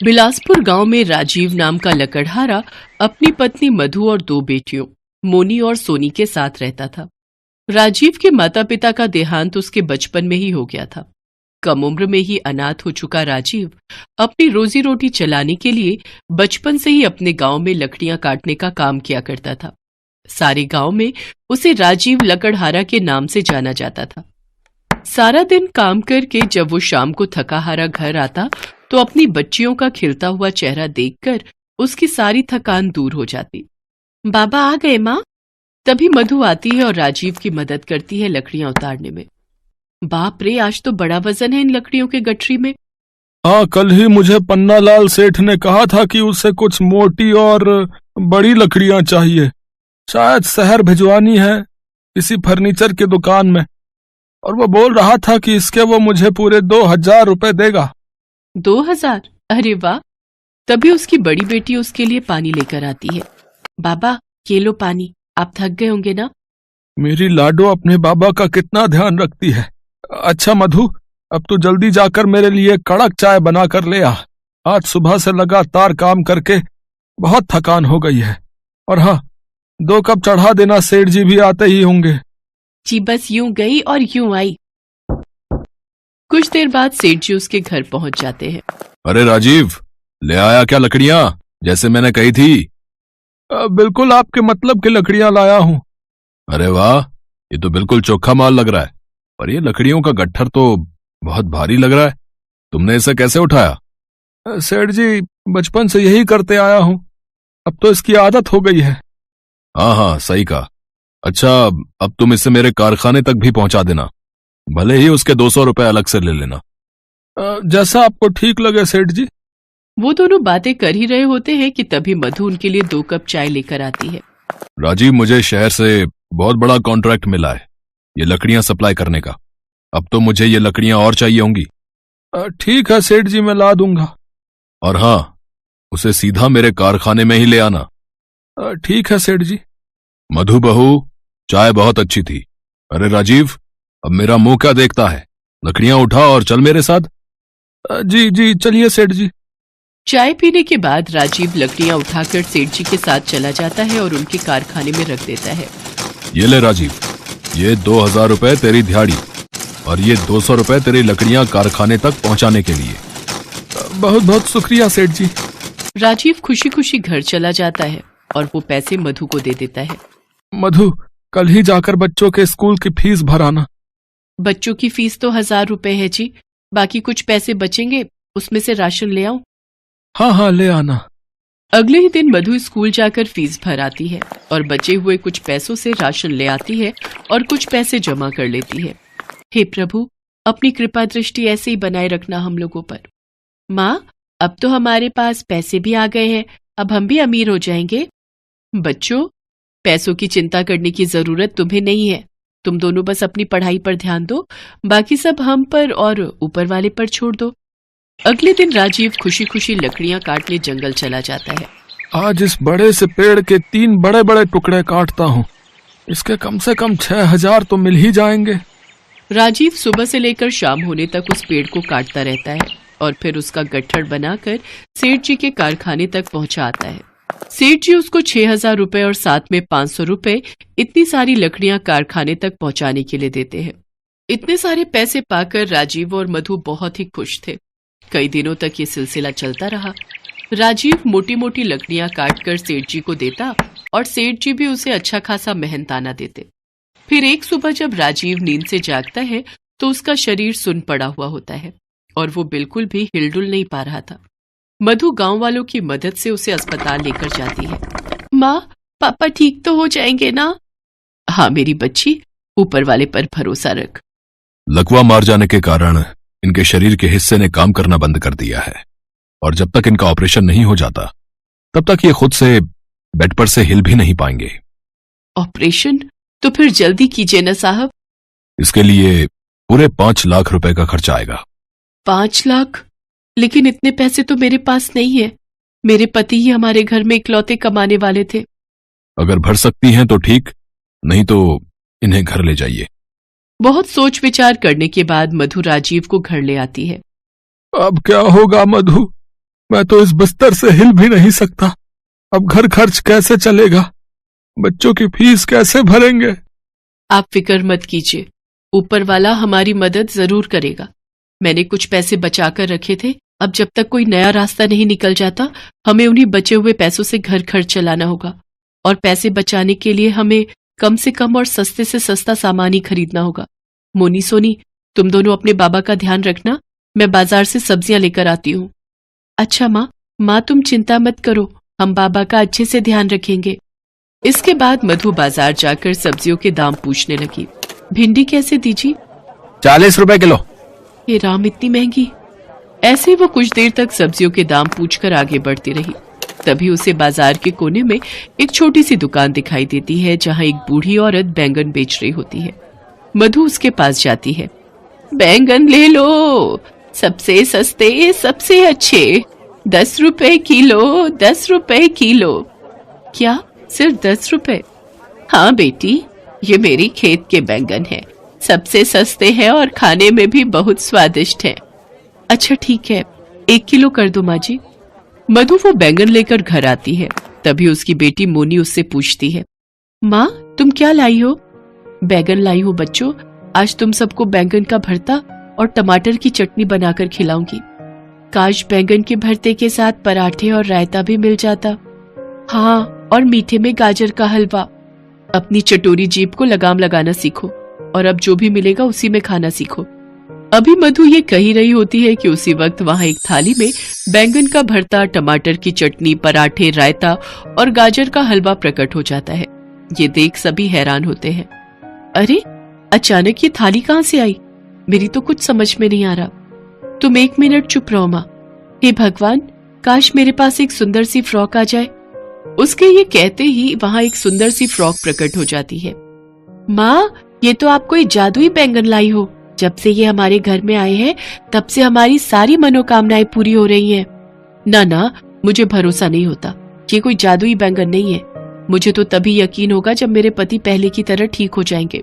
बिलासपुर गांव में राजीव नाम का लकड़हारा अपनी पत्नी मधु और दो बेटियों मोनी और सोनी के साथ रहता था। राजीव के माता पिता का देहांत उसके बचपन में ही हो गया था। कम उम्र में ही अनाथ हो चुका राजीव अपनी रोजी रोटी चलाने के लिए बचपन से ही अपने गांव में लकड़ियां काटने का काम किया करता था। सारे गांव में उसे राजीव लकड़हारा के नाम से जाना जाता था। सारा दिन काम करके जब वो शाम को थका हारा घर आता तो अपनी बच्चियों का खिलता हुआ चेहरा देखकर उसकी सारी थकान दूर हो जाती। बाबा आ गए माँ? तभी मधु आती है और राजीव की मदद करती है लकड़ियां उतारने में। बाप रे, आज तो बड़ा वजन है इन लकड़ियों के गठरी में। हाँ, कल ही मुझे पन्नालाल सेठ ने कहा था कि उसे कुछ मोटी और बड़ी लकड़ियां चाहिए। शायद शहर भिजवानी है किसी फर्नीचर की दुकान में, और वो बोल रहा था कि इसके वो मुझे पूरे 2000 रुपए देगा। 2000? अरे वाह। तभी उसकी बड़ी बेटी उसके लिए पानी लेकर आती है। बाबा ये लो पानी, आप थक गए होंगे ना। मेरी लाडो अपने बाबा का कितना ध्यान रखती है। अच्छा मधु, अब तू जल्दी जाकर मेरे लिए कड़क चाय बना कर ले आ। आज सुबह से लगातार काम करके बहुत थकान हो गई है। और हाँ, 2 कप चढ़ा देना, सेठ जी भी आते ही होंगे। जी बस यूं गई और यूं आई। कुछ देर बाद सेठ जी उसके घर पहुंच जाते हैं। अरे राजीव, ले आया क्या लकड़ियां जैसे मैंने कही थी? बिल्कुल आपके मतलब की लकड़ियां लाया हूँ। अरे वाह, ये तो बिल्कुल चोखा माल लग रहा है। पर ये लकड़ियों का गट्ठर तो बहुत भारी लग रहा है। तुमने इसे कैसे उठाया? सेठ जी, बचपन से यही करते आया हूँ, अब तो इसकी आदत हो गई है। हाँ हाँ, सही कहा। अच्छा, अब तुम इसे मेरे कारखाने तक भी पहुंचा देना, भले ही उसके 200 रुपए अलग से ले लेना। जैसा आपको ठीक लगे सेठ जी। वो दोनों बातें कर ही रहे होते हैं कि तभी मधु उनके लिए 2 कप चाय लेकर आती है। राजीव, मुझे शहर से बहुत बड़ा कॉन्ट्रैक्ट मिला है ये लकड़ियां सप्लाई करने का। अब तो मुझे ये लकड़ियां और चाहिए होंगी। ठीक है सेठ जी, मैं ला दूंगा। और हाँ, उसे सीधा मेरे कारखाने में ही ले आना। ठीक है सेठ जी। मधु बहू, चाय बहुत अच्छी थी। अरे राजीव, अब मेरा मुंह क्या देखता है? लकड़ियां उठा और चल मेरे साथ। जी जी, चलिए सेठ जी। चाय पीने के बाद राजीव लकड़ियां उठाकर सेठ जी के साथ चला जाता है और उनके कारखाने में रख देता है। ये ले राजीव, ये 2000 रुपए तेरी दिहाड़ी और ये 200 रुपए तेरी लकड़ियां कारखाने तक पहुंचाने के लिए। बहुत बहुत शुक्रिया सेठ जी। राजीव खुशी खुशी घर चला जाता है और वो पैसे मधु को दे देता है। मधु, कल ही जाकर बच्चों के स्कूल की फीस भराना। बच्चों की फीस तो 1000 रुपए है जी, बाकी कुछ पैसे बचेंगे, उसमें से राशन ले आऊं? हाँ हाँ, ले आना। अगले ही दिन मधु स्कूल जाकर फीस भर आती है और बचे हुए कुछ पैसों से राशन ले आती है और कुछ पैसे जमा कर लेती है। हे प्रभु, अपनी कृपा दृष्टि ऐसे ही बनाए रखना हम लोगों पर। माँ, अब तो हमारे पास पैसे भी आ गए हैं, अब हम भी अमीर हो जाएंगे। बच्चों, पैसों की चिंता करने की जरूरत तुम्हें नहीं है। तुम दोनों बस अपनी पढ़ाई पर ध्यान दो, बाकी सब हम पर और ऊपर वाले पर छोड़ दो। अगले दिन राजीव खुशी खुशी लकड़ियां काटने जंगल चला जाता है। आज इस बड़े से पेड़ के 3 बड़े बड़े टुकड़े काटता हूँ, इसके कम से कम 6000 तो मिल ही जाएंगे। राजीव सुबह से लेकर शाम होने तक उस पेड़ को काटता रहता है और फिर उसका गट्ठर बनाकर सेठ जी के कारखाने तक पहुंचा आता है। सेठ जी उसको 6000 रुपए और साथ में 500 रुपए इतनी सारी लकड़ियां कारखाने तक पहुंचाने के लिए देते हैं। इतने सारे पैसे पाकर राजीव और मधु बहुत ही खुश थे। कई दिनों तक ये सिलसिला चलता रहा। राजीव मोटी मोटी लकड़ियां काटकर सेठ जी को देता और सेठ जी भी उसे अच्छा खासा मेहनताना देते। फिर एक सुबह जब राजीव नींद से जागता है तो उसका शरीर सुन पड़ा हुआ होता है और वो बिल्कुल भी हिलडुल नहीं पा रहा था। मधु गांव वालों की मदद से उसे अस्पताल लेकर जाती है। माँ, पापा ठीक तो हो जाएंगे ना? हाँ मेरी बच्ची, ऊपर वाले पर भरोसा रख। लकवा मार जाने के कारण इनके शरीर के हिस्से ने काम करना बंद कर दिया है और जब तक इनका ऑपरेशन नहीं हो जाता तब तक ये खुद से बेड पर से हिल भी नहीं पाएंगे। ऑपरेशन? तो फिर जल्दी कीजिए ना साहब। इसके लिए पूरे 5 लाख रुपए का खर्चा आएगा। 5 लाख? लेकिन इतने पैसे तो मेरे पास नहीं है। मेरे पति ही हमारे घर में इकलौते कमाने वाले थे। अगर भर सकती हैं तो ठीक, नहीं तो इन्हें घर ले जाइए। बहुत सोच विचार करने के बाद मधु राजीव को घर ले आती है। अब क्या होगा मधु? मैं तो इस बिस्तर से हिल भी नहीं सकता। अब घर खर्च कैसे चलेगा? बच्चों की फीस कैसे भरेंगे? आप फिक्र मत कीजिए, ऊपर वाला हमारी मदद जरूर करेगा। मैंने कुछ पैसे बचा कर रखे थे, अब जब तक कोई नया रास्ता नहीं निकल जाता हमें उन्हीं बचे हुए पैसों से घर खर्च चलाना होगा। और पैसे बचाने के लिए हमें कम से कम और सस्ते से सस्ता सामान ही खरीदना होगा। मोनी सोनी, तुम दोनों अपने बाबा का ध्यान रखना, मैं बाजार से सब्जियां लेकर आती हूँ। अच्छा माँ तुम चिंता मत करो, हम बाबा का अच्छे से ध्यान रखेंगे। इसके बाद मधु बाजार जाकर सब्जियों के दाम पूछने लगी। भिंडी कैसे दीजिए? 40 रुपए किलो। ये राम, इतनी महंगी? ऐसे वो कुछ देर तक सब्जियों के दाम पूछकर आगे बढ़ती रही। तभी उसे बाजार के कोने में एक छोटी सी दुकान दिखाई देती है जहां एक बूढ़ी औरत बैंगन बेच रही होती है। मधु उसके पास जाती है। बैंगन ले लो, सबसे सस्ते सबसे अच्छे, 10 रुपए किलो, 10 रुपए किलो। क्या, सिर्फ 10 रुपए? हाँ बेटी, ये मेरी खेत के बैंगन हैं, सबसे सस्ते हैं और खाने में भी बहुत स्वादिष्ट हैं। अच्छा ठीक है, 1 किलो कर दो माँ जी। मधु वो बैंगन लेकर घर आती है। तभी उसकी बेटी मोनी उससे पूछती है, माँ तुम क्या लाई हो? बैंगन लाई हो बच्चों, आज तुम सबको बैंगन का भरता और टमाटर की चटनी बनाकर खिलाऊंगी। काश बैंगन के भरते के साथ पराठे और रायता भी मिल जाता। हाँ, और मीठे में गाजर का हलवा। अपनी चटोरी जीभ को लगाम लगाना सीखो और अब जो भी मिलेगा उसी में खाना सीखो। अभी मधु ये कही रही होती है कि उसी वक्त वहां एक थाली में बैंगन का भरता, टमाटर की चटनी, पराठे, रायता और गाजर का हलवा प्रकट हो जाता है। ये देख सभी हैरान होते हैं। अरे अचानक ये थाली कहां से आई? मेरी तो कुछ समझ में नहीं आ रहा। तुम 1 मिनट चुप रहो माँ। हे भगवान, काश मेरे पास एक सुंदर सी फ्रॉक आ जाए। उसके ये कहते ही वहां एक सुंदर सी फ्रॉक प्रकट हो जाती है। माँ, ये तो आप कोई जादुई बैंगन लाई हो। जब से ये हमारे घर में आए हैं तब से हमारी सारी मनोकामनाएं पूरी हो रही हैं। ना, मुझे भरोसा नहीं होता, ये कोई जादुई बैंगन नहीं है। मुझे तो तभी यकीन होगा जब मेरे पति पहले की तरह ठीक हो जाएंगे।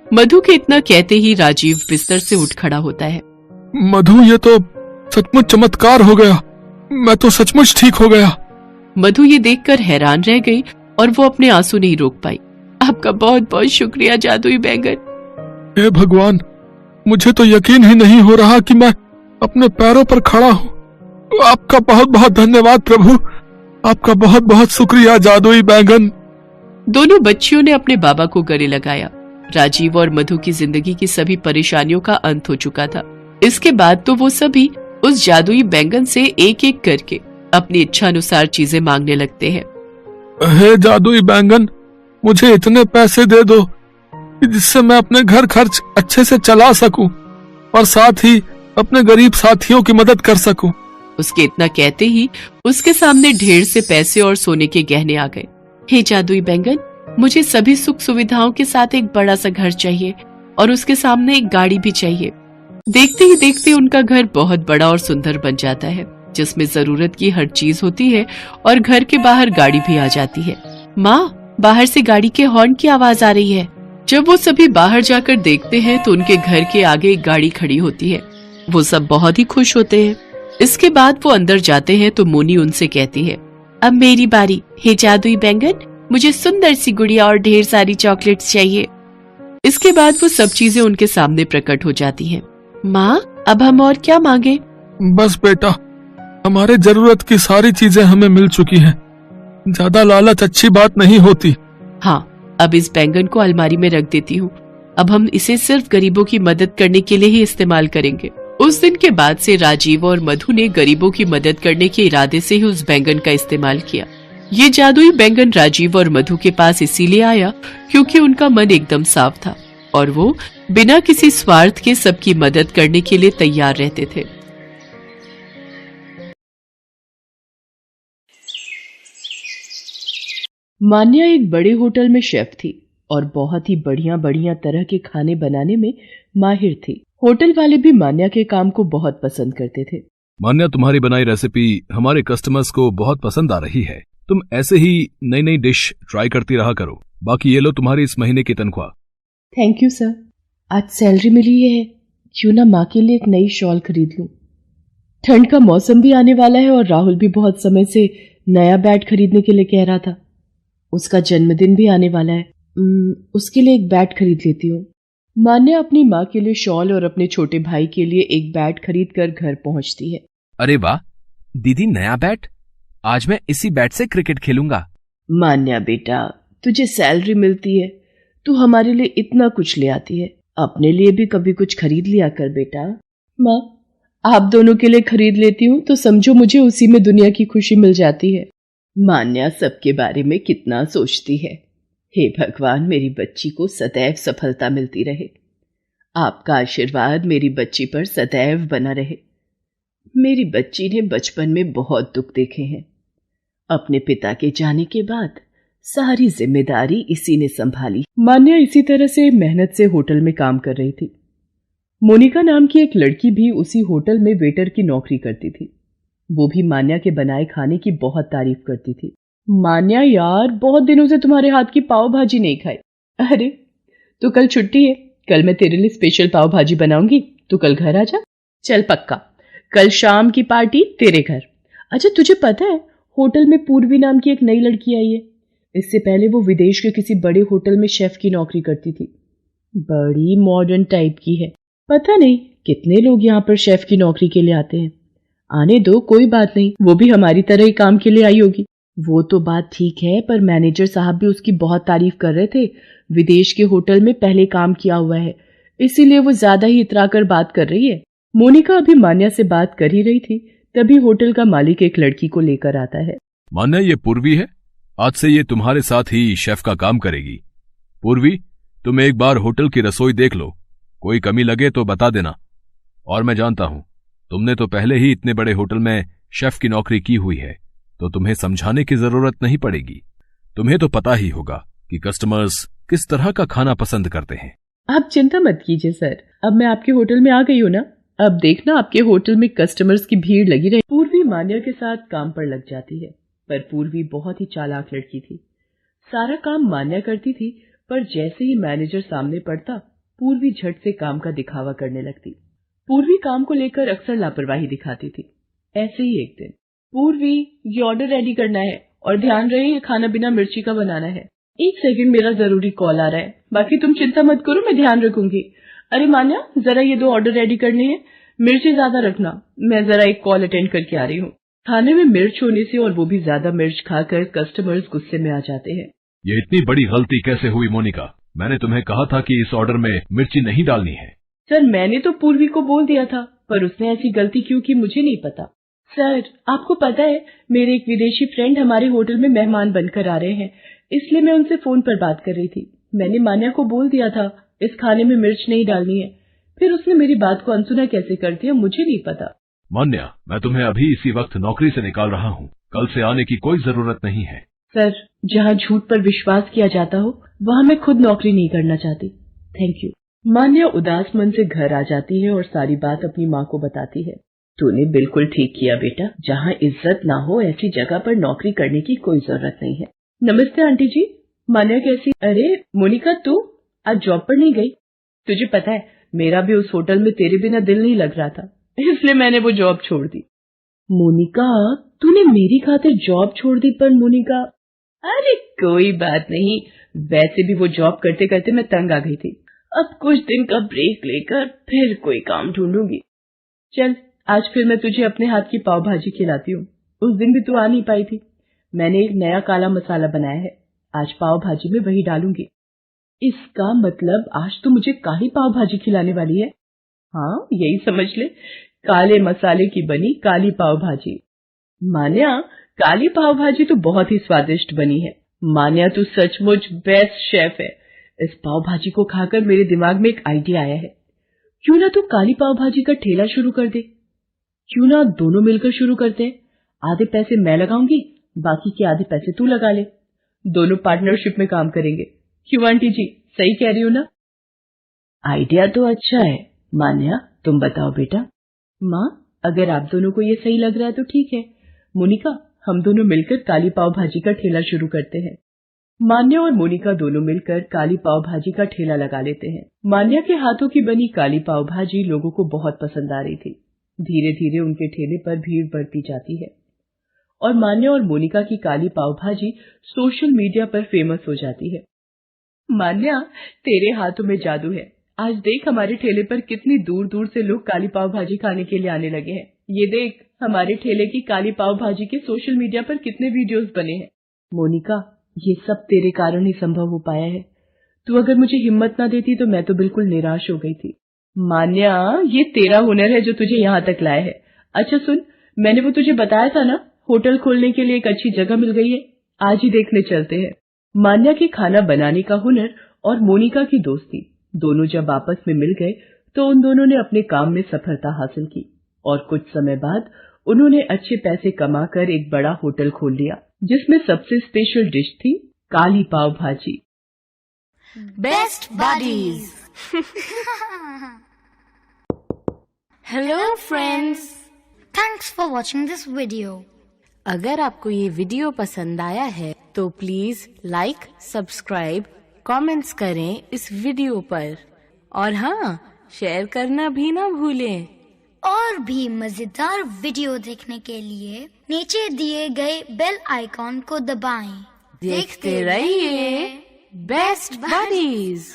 मधु के इतना कहते ही राजीव बिस्तर से उठ खड़ा होता है। मधु, ये तो सचमुच चमत्कार हो गया, मैं तो सचमुच ठीक हो गया। मधु ये देखकर हैरान रह गई और वो अपने आंसू नहीं रोक पाई। आपका बहुत बहुत शुक्रिया जादुई बैंगन। हे भगवान, मुझे तो यकीन ही नहीं हो रहा कि मैं अपने पैरों पर खड़ा हूँ। आपका बहुत बहुत धन्यवाद प्रभु, आपका बहुत बहुत शुक्रिया जादुई बैंगन। दोनों बच्चियों ने अपने बाबा को गले लगाया। राजीव और मधु की जिंदगी की सभी परेशानियों का अंत हो चुका था। इसके बाद तो वो सभी उस जादुई बैंगन से एक एक करके अपनी इच्छा अनुसार चीजें मांगने लगते हैं। हे जादुई बैंगन, मुझे इतने पैसे दे दो जिससे मैं अपने घर खर्च अच्छे से चला सकूं और साथ ही अपने गरीब साथियों की मदद कर सकूं। उसके इतना कहते ही उसके सामने ढेर से पैसे और सोने के गहने आ गए। हे जादुई बैंगन, मुझे सभी सुख सुविधाओं के साथ एक बड़ा सा घर चाहिए और उसके सामने एक गाड़ी भी चाहिए। देखते ही देखते उनका घर बहुत बड़ा और सुंदर बन जाता है, जिसमें जरूरत की हर चीज होती है और घर के बाहर गाड़ी भी आ जाती है। माँ, बाहर से गाड़ी के हॉर्न की आवाज आ रही है। जब वो सभी बाहर जाकर देखते हैं तो उनके घर के आगे एक गाड़ी खड़ी होती है। वो सब बहुत ही खुश होते हैं। इसके बाद वो अंदर जाते हैं तो मोनी उनसे कहती है, अब मेरी बारी। हे जादुई बैंगन, मुझे सुंदर सी गुड़िया और ढेर सारी चॉकलेट्स चाहिए। इसके बाद वो सब चीजें उनके सामने प्रकट हो जाती हैं। माँ, अब हम और क्या मांगे? बस बेटा, हमारे जरूरत की सारी चीजें हमें मिल चुकी हैं। ज्यादा लालच अच्छी बात नहीं होती। हाँ, अब इस बैंगन को अलमारी में रख देती हूँ। अब हम इसे सिर्फ गरीबों की मदद करने के लिए ही इस्तेमाल करेंगे। उस दिन के बाद से राजीव और मधु ने गरीबों की मदद करने के इरादे से ही उस बैंगन का इस्तेमाल किया। ये जादुई बैंगन राजीव और मधु के पास इसीलिए आया क्योंकि उनका मन एकदम साफ था और वो बिना किसी स्वार्थ के सबकी मदद करने के लिए तैयार रहते थे। मान्या एक बड़े होटल में शेफ थी और बहुत ही बढ़िया बढ़िया तरह के खाने बनाने में माहिर थी। होटल वाले भी मान्या के काम को बहुत पसंद करते थे। मान्या, तुम्हारी बनाई रेसिपी हमारे कस्टमर्स को बहुत पसंद आ रही है। तुम ऐसे ही नई नई डिश ट्राई करती रहा करो। बाकी ये लो तुम्हारी इस महीने की तनख्वाह। Thank you sir. आज सैलरी मिली है, क्यों ना माँ के लिए एक नई शॉल खरीद लूं। ठंड का मौसम भी आने वाला है और राहुल भी बहुत समय से नया बैट खरीदने के लिए कह रहा था। उसका जन्मदिन भी आने वाला है। उसके लिए एक बैट खरीद लेती हूँ। मान्या अपनी माँ के लिए शॉल और अपने छोटे भाई के लिए एक बैट खरीद कर घर पहुंचती है। अरे वाह दीदी, नया बैट! आज मैं इसी बैट से क्रिकेट खेलूंगा। मान्या बेटा, तुझे सैलरी मिलती है, तू हमारे लिए इतना कुछ ले आती है, अपने लिए भी कभी कुछ खरीद लिया कर बेटा। माँ, आप दोनों के लिए खरीद लेती हूँ तो समझो मुझे उसी में दुनिया की खुशी मिल जाती है। मान्या सबके बारे में कितना सोचती है। हे भगवान, मेरी बच्ची को सदैव सफलता मिलती रहे। आपका आशीर्वाद मेरी बच्ची पर सदैव बना रहे। मेरी बच्ची ने बचपन में बहुत दुख देखे हैं। अपने पिता के जाने के बाद सारी जिम्मेदारी इसी ने संभाली। मान्या इसी तरह से मेहनत से होटल में काम कर रही थी। मोनिका नाम की एक लड़की भी उसी होटल में वेटर की नौकरी करती थी। वो भी मान्या के बनाए खाने की बहुत तारीफ करती थी। मान्या यार, बहुत दिनों से तुम्हारे हाथ की पाव भाजी नहीं खाई। अरे तो कल छुट्टी है, कल मैं तेरे लिए स्पेशल पाव भाजी बनाऊंगी, तू कल घर आ जा। चल पक्का, कल शाम की पार्टी तेरे घर। अच्छा तुझे पता है, होटल में पूर्वी नाम की एक नई लड़की आई है। इससे पहले वो विदेश के किसी बड़े होटल में शेफ की नौकरी करती थी। बड़ी मॉडर्न टाइप की है। पता नहीं कितने लोग यहाँ पर शेफ की नौकरी के लिए आते हैं। आने दो, कोई बात नहीं, वो भी हमारी तरह ही काम के लिए आई होगी। वो तो बात ठीक है, पर मैनेजर साहब भी उसकी बहुत तारीफ कर रहे थे। विदेश के होटल में पहले काम किया हुआ है, इसीलिए वो ज्यादा ही इतराकर बात कर रही है। मोनिका अभी मान्या से बात कर ही रही थी, तभी होटल का मालिक एक लड़की को लेकर आता है। मान्या, ये पूर्वी है। आज से ये तुम्हारे साथ ही शेफ का काम करेगी। पूर्वी, तुम एक बार होटल की रसोई देख लो, कोई कमी लगे तो बता देना। और मैं जानता हूं तुमने तो पहले ही इतने बड़े होटल में शेफ की नौकरी की हुई है, तो तुम्हें समझाने की जरूरत नहीं पड़ेगी। तुम्हें तो पता ही होगा कि कस्टमर्स किस तरह का खाना पसंद करते हैं। आप चिंता मत कीजिए सर, अब मैं आपके होटल में आ गई हूँ ना, अब देखना आपके होटल में कस्टमर्स की भीड़ लगी रही। पूर्वी मान्या के साथ काम पर लग जाती है, पर पूर्वी बहुत ही चालाक लड़की थी। सारा काम मान्या करती थी, पर जैसे ही मैनेजर सामने पड़ता, पूर्वी झट से काम का दिखावा करने लगती। पूर्वी काम को लेकर अक्सर लापरवाही दिखाती थी। ऐसे ही एक दिन, पूर्वी, ये ऑर्डर रेडी करना है और ध्यान रहे ये खाना बिना मिर्ची का बनाना है। एक सेकंड, मेरा जरूरी कॉल आ रहा है, बाकी तुम चिंता मत करो, मैं ध्यान रखूंगी। अरे मान्या, जरा ये 2 ऑर्डर रेडी करने हैं, मिर्ची ज्यादा रखना, मैं जरा एक कॉल अटेंड करके आ रही हूँ। खाने में मिर्च होने से और वो भी ज्यादा मिर्च खाकर कस्टमर्स गुस्से में आ जाते हैं। ये इतनी बड़ी गलती कैसे हुई मोनिका? मैंने तुम्हें कहा था कि इस ऑर्डर में मिर्ची नहीं डालनी है। सर, मैंने तो पूर्वी को बोल दिया था, पर उसने ऐसी गलती क्यों की मुझे नहीं पता। सर, आपको पता है, मेरे एक विदेशी फ्रेंड हमारे होटल में मेहमान बनकर आ रहे हैं, इसलिए मैं उनसे फोन पर बात कर रही थी। मैंने मान्या को बोल दिया था इस खाने में मिर्च नहीं डालनी है, फिर उसने मेरी बात को अनसुना कैसे कर दिया मुझे नहीं पता। मान्या, मैं तुम्हें अभी इसी वक्त नौकरी से निकाल रहा हूँ, कल से आने की कोई जरूरत नहीं है। सर, जहाँ झूठ पर विश्वास किया जाता हो वहाँ मैं खुद नौकरी नहीं करना चाहती, थैंक यू। मान्या उदास मन से घर आ जाती है और सारी बात अपनी माँ को बताती है। तूने बिल्कुल ठीक किया बेटा, जहाँ इज्जत ना हो ऐसी जगह पर नौकरी करने की कोई जरूरत नहीं है। नमस्ते आंटी जी, मान्या कैसी? अरे मोनिका, तू आज जॉब पर नहीं गई? तुझे पता है, मेरा भी उस होटल में तेरे बिना दिल नहीं लग रहा था, इसलिए मैंने वो जॉब छोड़ दी। मोनिका, तूने मेरी खातिर जॉब छोड़ दी? पर मोनिका, अरे कोई बात नहीं, वैसे भी वो जॉब करते करते मैं तंग आ गई थी, अब कुछ दिन का ब्रेक लेकर फिर कोई काम ढूंढूंगी। चल, आज फिर मैं तुझे अपने हाथ की पाव भाजी खिलाती हूँ, उस दिन भी तू आ नहीं पाई थी। मैंने एक नया काला मसाला बनाया है, आज पाव भाजी में वही डालूंगी। इसका मतलब आज तो मुझे काली पाव भाजी खिलाने वाली है? हाँ, यही समझ ले, काले मसाले की बनी काली पाव भाजी। मान्या, काली पाव भाजी तो बहुत ही स्वादिष्ट बनी है। मान्या, तू सचमुच बेस्ट शेफ है। इस पाव भाजी को खाकर मेरे दिमाग में एक आइडिया आया है, क्यों ना तू काली पाव भाजी का ठेला शुरू कर दे? क्यों ना दोनों मिलकर शुरू करते हैं? आधे पैसे मैं लगाऊंगी, बाकी के आधे पैसे तू लगा ले, दोनों पार्टनरशिप में काम करेंगे। क्यों आंटी जी, सही कह रही हो ना? आइडिया तो अच्छा है। मान्या, तुम बताओ बेटा। माँ, अगर आप दोनों को ये सही लग रहा है तो ठीक है। मोनिका, हम दोनों मिलकर काली पाव भाजी का ठेला शुरू करते हैं। मान्या और मोनिका दोनों मिलकर काली पाव भाजी का ठेला लगा लेते हैं। मान्या के हाथों की बनी काली पाव भाजी लोगों को बहुत पसंद आ रही थी। धीरे धीरे उनके ठेले पर भीड़ बढ़ती जाती है और मान्या और मोनिका की काली पाव भाजी सोशल मीडिया पर फेमस हो जाती है। मान्या, तेरे हाथों में जादू है। आज देख हमारे ठेले पर कितनी दूर दूर से लोग काली पाव भाजी खाने के लिए आने लगे हैं। ये देख हमारे ठेले की काली पाव भाजी के सोशल मीडिया पर कितने वीडियोस बने हैं। मोनिका, ये सब तेरे कारण ही संभव हो पाया है। तू अगर मुझे हिम्मत ना देती तो मैं तो बिल्कुल निराश हो गई थी। मान्या, ये तेरा हुनर है जो तुझे यहाँ तक लाया है। अच्छा सुन, मैंने वो तुझे बताया था ना, होटल खोलने के लिए एक अच्छी जगह मिल गई है। आज ही देखने चलते हैं। मान्या के खाना बनाने का हुनर और मोनिका की दोस्ती दोनों जब आपस में मिल गए तो उन दोनों ने अपने काम में सफलता हासिल की और कुछ समय बाद उन्होंने अच्छे पैसे कमाकर एक बड़ा होटल खोल लिया, जिसमें सबसे स्पेशल डिश थी काली pav bhaji. Best buddies. Hello friends, thanks for watching this video. अगर आपको ये वीडियो पसंद आया है तो प्लीज लाइक, सब्सक्राइब, कमेंट्स करें इस वीडियो पर और हाँ, शेयर करना भी ना भूलें। और भी मजेदार वीडियो देखने के लिए नीचे दिए गए बेल आइकॉन को दबाएं। देखते रहिए बेस्ट बडीज।